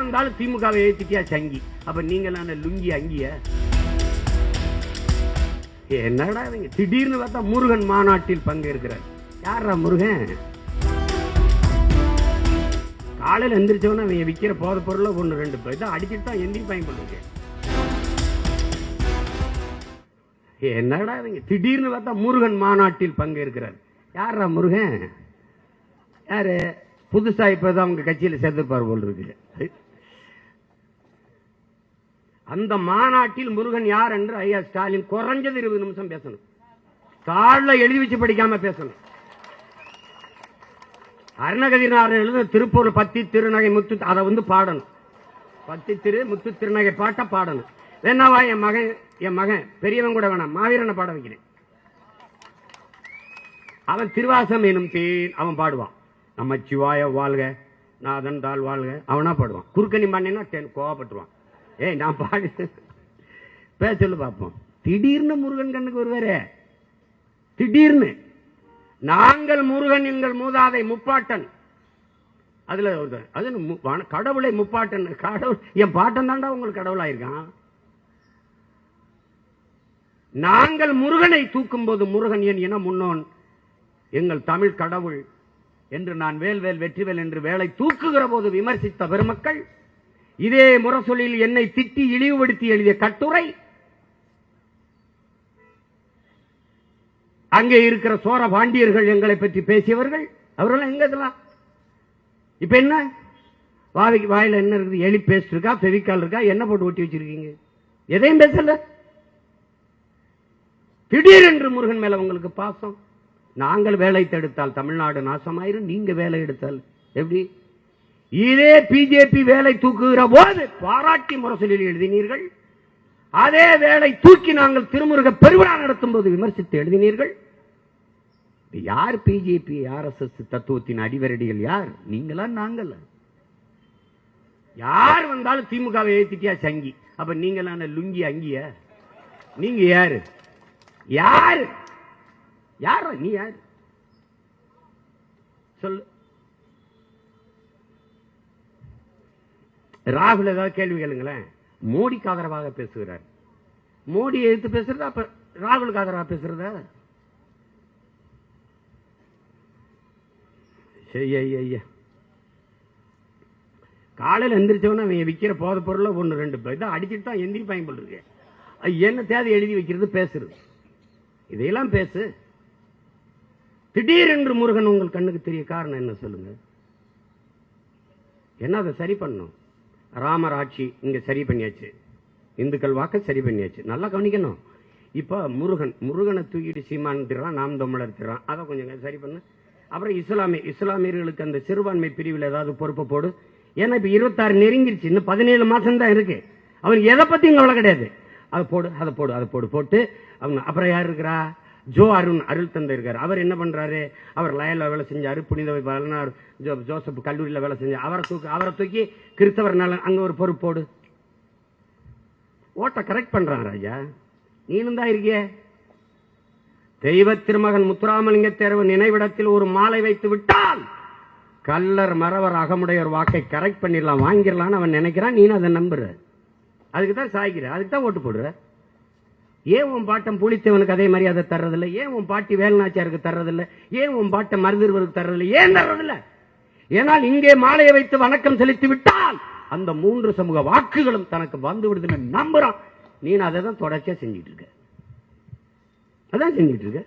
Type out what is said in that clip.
வந்தாலும் திமுகவை ஏத்திட்டியா சங்கி. அப்ப நீங்க லுங்கி அங்கிய என்னடா திடீர்னு பார்த்தா முருகன் மாநாட்டில் பங்கேற்கிறார். யாரா முருகன்? காலையில் எந்திரிச்சவன அவங்க விற்கிற போத பொருளை ஒன்று ரெண்டு பேர் தான் அடிச்சுட்டு தான் எந்திரி பயன்படுங்க. என்னடா திடீர்னு பார்த்தா முருகன் மாநாட்டில் பங்கேற்கிறார். யாரா முருகன்? யாரு? புதுசா இப்பதான் அவங்க கட்சியில சேர்ந்திருப்பார் போல் இருக்கு. அந்த மாநாட்டில் முருகன் யார் என்று ஐயா ஸ்டாலின் குறைஞ்சது 20 நிமிஷம் பேசணும். தாழ்ல எழுதி வச்சு படிக்காம பேசணும். அருணகிரிநாதர் எழுத திருப்பூர் பத்தி திருநகை முத்து அதை பாடணும். பத்தி திரு முத்து திருநகை பாட்ட பாடணும். வேணாவா என் மகன் பெரியவன் கூட வேணாம், மாவீரனை பாட வைக்கிறேன். அவன் திருவாசம் எனும் தேன் அவன் பாடுவான். நம்ம சிவாய வாழ்க நாதன் தாள் வாழ்க அவனா பாடுவான். குறுக்கணி பண்ணினா கோவப்பட்டுருவான். ஏய் நான் பாடு பேச சொல்லு பார்ப்போம். திடீர்னு முருகன் கண்ணுக்கு வருவாரே. திடீர்னு நாங்கள் முருகன் எங்கள் மூதாதை முப்பாட்டன். அதுல அது கடவுளை முப்பாட்டன். கடவுள் என் பாட்டன் தாண்டா உங்களுக்கு கடவுளாயிருக்கான். நாங்கள் முருகனை தூக்கும் போது முருகன் என் இன முன்னோன் எங்கள் தமிழ் கடவுள் என்று நான் வேல்வேல் வெற்றிவேல் என்று வேலை தூக்குகிற போது விமர்சித்த பெருமக்கள் இதே முரசொலியில் என்னை திட்டி இழிவுபடுத்தி எழுதிய கட்டுரை, அங்கே இருக்கிற சோர பாண்டியர்கள் எங்களை பற்றி பேசியவர்கள் அவர்கள் எங்க இதெல்லாம் இப்ப என்ன வாயில என்ன இருக்குது? எலி பேஸ்ட் இருக்கா, பெவிக்கால் இருக்கா, என்ன போட்டு ஒட்டி வச்சிருக்கீங்க? எதையும் பேசல. திடீரென்று முருகன் மேல உங்களுக்கு பாசம். நாங்கள் வேலை தடுத்தால் தமிழ்நாடு நாசமாயிரும், நீங்க வேலை எடுத்தால் எப்படி? இதே பிஜேபி வேலை தூக்குகிற போது பாராட்டி முரசொலியில் எழுதினீர்கள். அதே வேலை தூக்கி நாங்கள் திருமுருக பெருவிழா நடத்தும் போது விமர்சித்து எழுதினீர்கள். யார் பிஜேபி RSS தத்துவத்தின் அடிவரடிகள்? யார்? நீங்களா நாங்கள? யார் வந்தாலும் திமுகவை ஏத்திட்டியா சங்கி. அப்ப நீங்க லுங்கி அங்கிய நீங்க யாரு? யாரு? யாரா நீ? யாரு சொல்லு. ராகுல் ஏதாவது கேள்வி கேளுங்களேன். மோடிக்கு ஆதரவாக பேசுகிறார். மோடி எதிர்த்து பேசுறதா அப்ப ராகுலுக்கு ஆதரவாக பேசுறதா? காலையில் எந்திரிச்சவன அவங்க விற்கிற போத பொருளை ஒன்று ரெண்டு பேர் தான் அடிச்சுட்டு தான் எந்திரி பயன்படுறது. என்ன தேவை எழுதி வைக்கிறது பேசுறது. இதையெல்லாம் பேசு. திடீரென்று முருகன் உங்கள் கண்ணுக்கு தெரிய காரணம் என்ன சொல்லுங்க? என்ன அதை சரி பண்ணும்? ராமர் ஆட்சி இங்க சரி பண்ணியாச்சு, இந்துக்கள் வாக்க சரி பண்ணியாச்சு. நல்லா கவனிக்கணும். இப்ப முருகனை தூக்கிட்டு சீமான் திறான், நாம் தமிழர் திறான். அதை கொஞ்சம் சரி பண்ணு. அப்புறம் இஸ்லாமியர்களுக்கு அந்த சிறுபான்மை பிரிவில் ஏதாவது பொறுப்பு போடு. ஏன்னா இப்ப 26 நெருங்கிருச்சு, இன்னும் 17 மாசம் தான் இருக்கு. அவனுக்கு எதை பத்தியும் கவலை கிடையாது. அதை போடு, அதை போடு, அதை போடு போட்டு அவங்க. அப்புறம் யார் இருக்கிறா? ஜோ அருள் தந்தை இருக்காரு. அவர் என்ன பண்றாரு? அவர் லயல்ல வேலை செஞ்சாரு, புனித ஜோசப் கல்லூரியில் வேலை செஞ்சார். அவரை தூக்கி கிறிஸ்தவர் நலன் அங்க ஒரு பொறுப்பு போடு. ஓட்ட கரெக்ட் பண்றான் ராஜா. நீனும் தான் இருக்கிய. தெய்வ திருமகன் முத்துராமலிங்க தேர்வு நினைவிடத்தில் ஒரு மாலை வைத்து விட்டால் கல்லர் மறவர் அகமுடையர் வாக்கை கரெக்ட் பண்ணிடலாம், வாங்கிடலான்னு அவன் நினைக்கிறான். நீனும் அதை நம்புற. அதுக்கு தான் சாய்க்கிற, அதுக்கு தான் ஓட்டு போடுற. ஏன் உன் பாட்டம் புளித்தவனுக்கு அதே மாதிரி அதை தர்றதில்லை? ஏன் உன் பாட்டி வேலுநாச்சியாருக்கு தர்றதில்லை? ஏன் உன் பாட்டை மருதிருவருக்கு தர்றதில்லை? ஏன் தர்றதில்லை? ஏனால் இங்கே மாலையை வைத்து வணக்கம் செலுத்தி விட்டால் அந்த 3 சமூக வாக்குகளும் தனக்கு வந்து விடுதுன்னு நம்புறான். நீ அதை தான் தொடர்ச்சியா செஞ்சிட்டு இருக்க. அதான் செஞ்சிட்டு இருக்க.